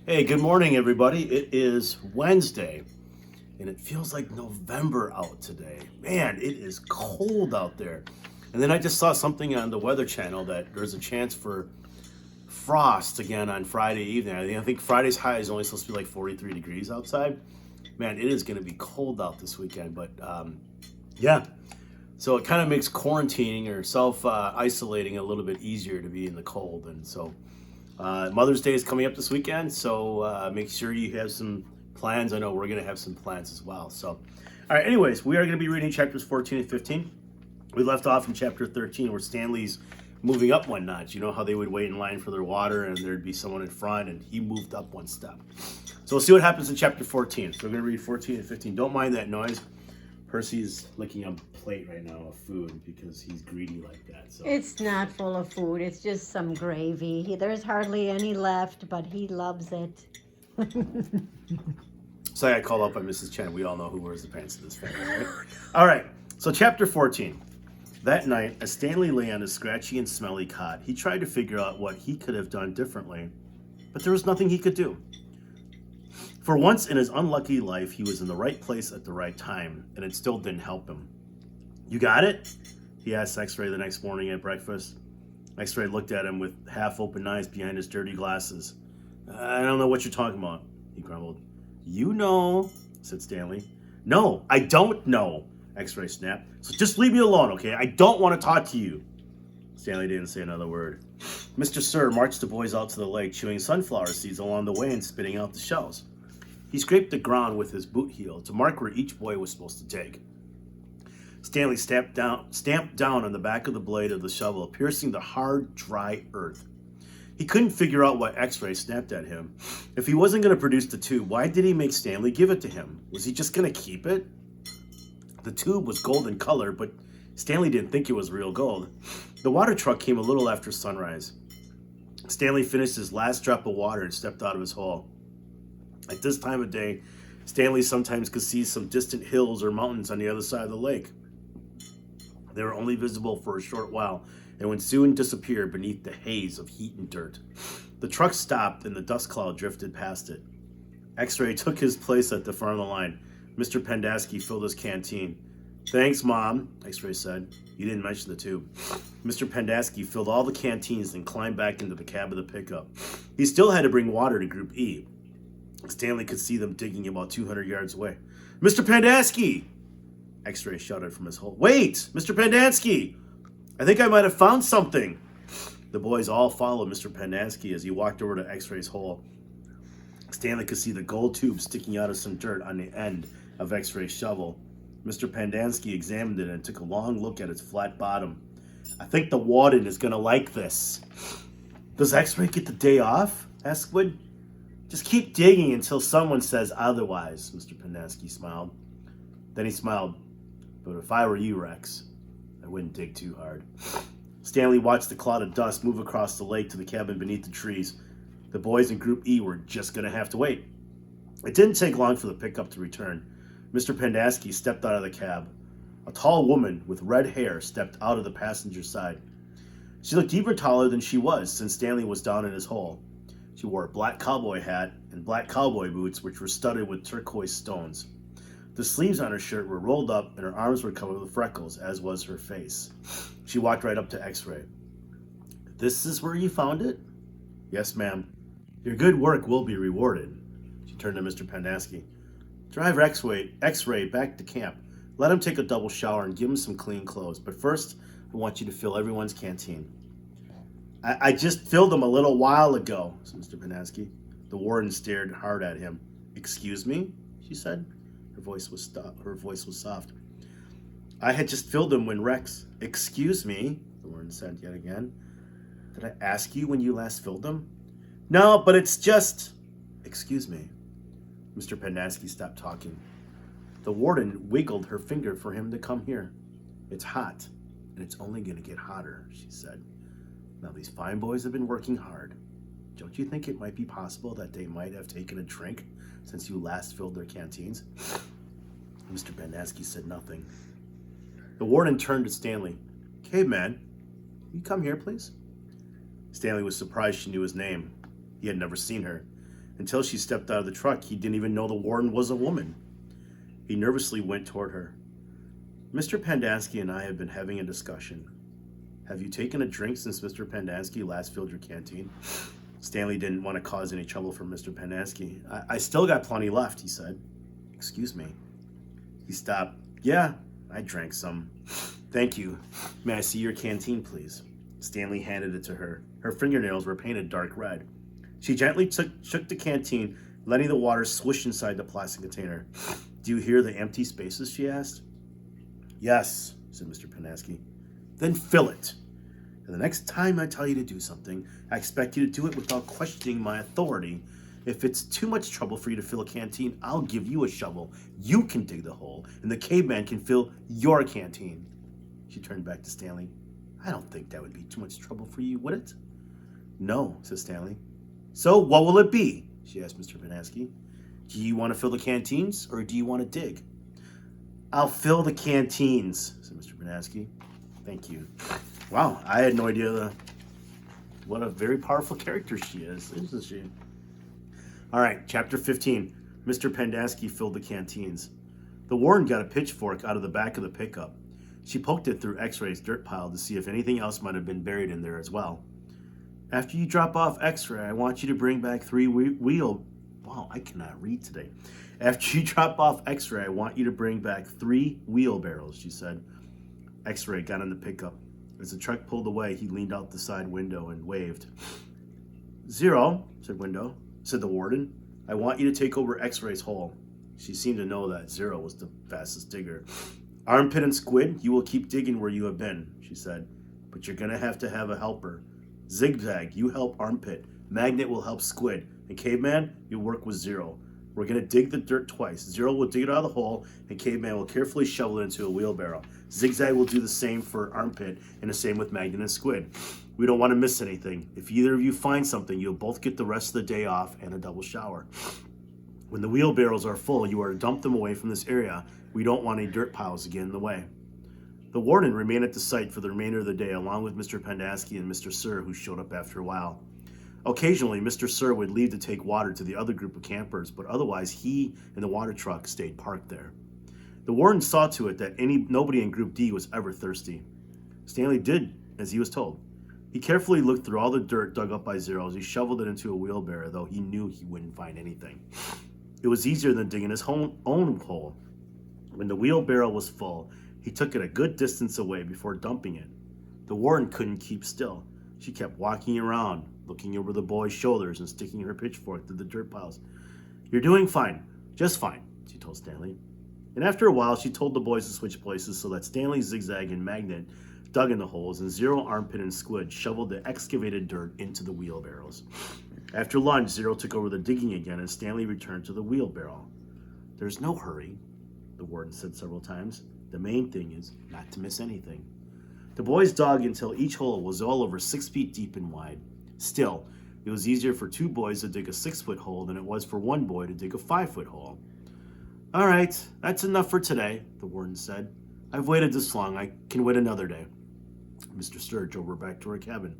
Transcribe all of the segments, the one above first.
Hey, good morning, everybody. It is Wednesday, and it feels like November out today. Man, it is cold out there. And then I just saw something on the Weather Channel that there's a chance for frost again on Friday evening. I think Friday's high is only supposed to be like 43 degrees outside. Man, it is going to be cold out this weekend, but yeah. So it kind of makes quarantining or self isolating a little bit easier to be in the cold. And so Mother's Day is coming up this weekend, so make sure you have some plans. I know we're going to have some plans as well. So, all right, anyways, we are going to be reading chapters 14 and 15. We left off in chapter 13 where Stanley's moving up one notch. You know how they would wait in line for their water and there'd be someone in front, and he moved up one step. So we'll see what happens in chapter 14. So we're going to read 14 and 15. Don't mind that noise. Percy's licking a plate right now of food because he's greedy like that. So It's not full of food. It's just some gravy. There's hardly any left, but he loves it. So I got called out by Mrs. Chen. We all know who wears the pants in this family, right? All right. So chapter 14. That night, as Stanley lay on his scratchy and smelly cot, he tried to figure out what he could have done differently, but there was nothing he could do. For once in his unlucky life, he was in the right place at the right time, and it still didn't help him. You got it? He asked X-Ray the next morning at breakfast. X-Ray looked at him with half-open eyes behind his dirty glasses. I don't know what you're talking about, he grumbled. You know, said Stanley. No, I don't know, X-Ray snapped. So just leave me alone, okay? I don't want to talk to you. Stanley didn't say another word. Mr. Sir marched the boys out to the lake, chewing sunflower seeds along the way and spitting out the shells. He scraped the ground with his boot heel to mark where each boy was supposed to dig. Stanley stamped down on the back of the blade of the shovel, piercing the hard, dry earth. He couldn't figure out why X-Ray snapped at him. If he wasn't going to produce the tube, why did he make Stanley give it to him? Was he just going to keep it? The tube was golden color, but Stanley didn't think it was real gold. The water truck came a little after sunrise. Stanley finished his last drop of water and stepped out of his hole. At this time of day, Stanley sometimes could see some distant hills or mountains on the other side of the lake. They were only visible for a short while and would soon disappear beneath the haze of heat and dirt. The truck stopped and the dust cloud drifted past it. X-Ray took his place at the front of the line. Mr. Pendeski filled his canteen. Thanks, Mom, X-Ray said. You didn't mention the tube. Mr. Pendeski filled all the canteens and climbed back into the cab of the pickup. He still had to bring water to Group E. Stanley could see them digging about 200 yards away. Mr. Pendeski! X-Ray shouted from his hole. Wait! Mr. Pendeski! I think I might have found something. The boys all followed Mr. Pendeski as he walked over to X-Ray's hole. Stanley could see the gold tube sticking out of some dirt on the end of X-Ray's shovel. Mr. Pendeski examined it and took a long look at its flat bottom. I think the warden is going to like this. Does X-Ray get the day off? Asked Wood. Just keep digging until someone says otherwise, Mr. Pendeski smiled. Then he smiled. But if I were you, Rex, I wouldn't dig too hard. Stanley watched the cloud of dust move across the lake to the cabin beneath the trees. The boys in Group E were just going to have to wait. It didn't take long for the pickup to return. Mr. Pendeski stepped out of the cab. A tall woman with red hair stepped out of the passenger side. She looked even taller than she was since Stanley was down in his hole. She wore a black cowboy hat and black cowboy boots, which were studded with turquoise stones. The sleeves on her shirt were rolled up and her arms were covered with freckles, as was her face. She walked right up to X-Ray. This is where you found it? Yes, ma'am. Your good work will be rewarded. She turned to Mr. Pendeski. Drive X-Ray back to camp. Let him take a double shower and give him some clean clothes. But first, I want you to fill everyone's canteen. I just filled them a little while ago, said Mr. Pendeski. The warden stared hard at him. Excuse me, she said. Her voice was soft. I had just filled them when Rex... Excuse me, the warden said yet again. Did I ask you when you last filled them? No, but it's just... Excuse me. Mr. Pendeski stopped talking. The warden wiggled her finger for him to come here. It's hot, and it's only going to get hotter, she said. Now, these fine boys have been working hard. Don't you think it might be possible that they might have taken a drink since you last filled their canteens? Mr. Pendeski said nothing. The warden turned to Stanley. Caveman, will you come here, please? Stanley was surprised she knew his name. He had never seen her. Until she stepped out of the truck, he didn't even know the warden was a woman. He nervously went toward her. Mr. Pendanski and I have been having a discussion. Have you taken a drink since Mr. Pendanski last filled your canteen? Stanley didn't want to cause any trouble for Mr. Pendanski. I still got plenty left, he said. Excuse me. He stopped. Yeah, I drank some. Thank you. May I see your canteen, please? Stanley handed it to her. Her fingernails were painted dark red. She gently shook the canteen, letting the water swish inside the plastic container. Do you hear the empty spaces, she asked. Yes, said Mr. Pendanski. Then fill it. And the next time I tell you to do something, I expect you to do it without questioning my authority. If it's too much trouble for you to fill a canteen, I'll give you a shovel. You can dig the hole, and the caveman can fill your canteen. She turned back to Stanley. I don't think that would be too much trouble for you, would it? No, said Stanley. So what will it be? She asked Mr. Pendanski. Do you want to fill the canteens, or do you want to dig? I'll fill the canteens, said Mr. Pendanski. Thank you. Wow, I had no idea what a very powerful character she is, isn't she? All right, chapter 15. Mr. Pendanski filled the canteens. The warden got a pitchfork out of the back of the pickup. She poked it through X-Ray's dirt pile to see if anything else might have been buried in there as well. After you drop off X-Ray, I want you to bring back 3 wheel... Wow, I cannot read today. After you drop off X-Ray, I want you to bring back 3 wheelbarrows, she said. X-Ray got in the pickup. As the truck pulled away, he leaned out the side window and waved. Zero, said the warden. I want you to take over X-Ray's hole. She seemed to know that Zero was the fastest digger. Armpit and Squid, you will keep digging where you have been, she said. But you're going to have a helper. Zigzag, you help Armpit. Magnet will help Squid. And Caveman, you work with Zero. We're going to dig the dirt twice. Zero will dig it out of the hole, and Caveman will carefully shovel it into a wheelbarrow. Zigzag will do the same for Armpit, and the same with Magnet and Squid. We don't want to miss anything. If either of you find something, you'll both get the rest of the day off and a double shower. When the wheelbarrows are full, you are to dump them away from this area. We don't want any dirt piles to get in the way. The warden remained at the site for the remainder of the day, along with Mr. Pendanski and Mr. Sir, who showed up after a while. Occasionally, Mr. Sir would leave to take water to the other group of campers, but otherwise he and the water truck stayed parked there. The warden saw to it that nobody in Group D was ever thirsty. Stanley did as he was told. He carefully looked through all the dirt dug up by Zero as he shoveled it into a wheelbarrow, though he knew he wouldn't find anything. It was easier than digging his own hole. When the wheelbarrow was full, he took it a good distance away before dumping it. The warden couldn't keep still. She kept walking around, looking over the boy's shoulders and sticking her pitchfork through the dirt piles. You're doing fine, just fine, she told Stanley. And after a while, she told the boys to switch places so that Stanley, Zigzag, and Magnet dug in the holes, and Zero, Armpit, and Squid shoveled the excavated dirt into the wheelbarrows. After lunch, Zero took over the digging again, and Stanley returned to the wheelbarrow. There's no hurry, the warden said several times. The main thing is not to miss anything. The boys dug until each hole was all over 6 feet deep and wide. Still, it was easier for 2 boys to dig a 6-foot hole than it was for 1 boy to dig a 5-foot hole. All right, that's enough for today, the warden said. I've waited this long. I can wait another day. Mr. Sir drove her back to her cabin.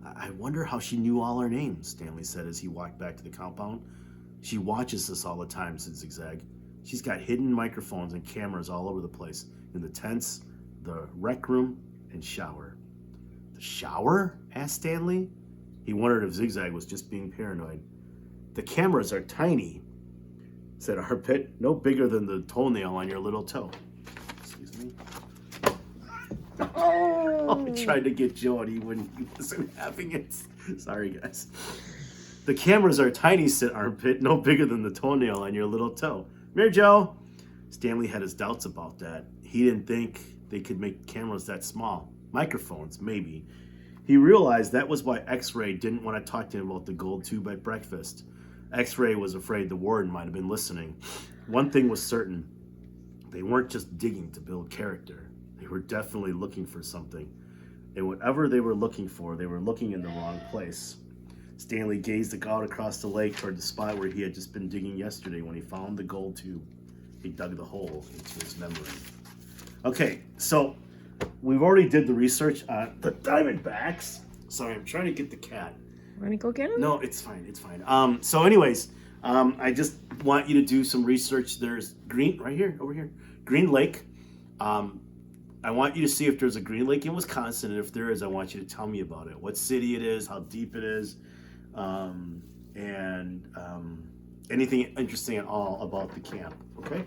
I wonder how she knew all our names, Stanley said as he walked back to the compound. She watches us all the time, said Zigzag. She's got hidden microphones and cameras all over the place, in the tents, the rec room, and shower. The shower? Asked Stanley. He wondered if Zigzag was just being paranoid. The cameras are tiny, said Armpit, no bigger than the toenail on your little toe. Excuse me. Oh, I tried to get Joe and he wasn't having it. Sorry, guys. The cameras are tiny, said Armpit, no bigger than the toenail on your little toe. Come here, Joe. Stanley had his doubts about that. He didn't think they could make cameras that small. Microphones, maybe. He realized that was why X-Ray didn't want to talk to him about the gold tube at breakfast. X-Ray was afraid the warden might have been listening. One thing was certain. They weren't just digging to build character. They were definitely looking for something. And whatever they were looking for, they were looking in the wrong place. Stanley gazed out across the lake toward the spot where he had just been digging yesterday when he found the gold tube. He dug the hole into his memory. Okay, so we've already did the research on the Diamondbacks. Sorry, I'm trying to get the cat. Want to go get him? No, it's fine. It's fine. So, anyways, I just want you to do some research. There's right here, over here, Green Lake. I want you to see if there's a Green Lake in Wisconsin, and if there is, I want you to tell me about it. What city it is, how deep it is, and anything interesting at all about the camp. Okay.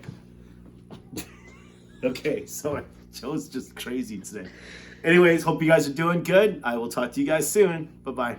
Okay. So Joe's just crazy today. Anyways, hope you guys are doing good. I will talk to you guys soon. Bye-bye.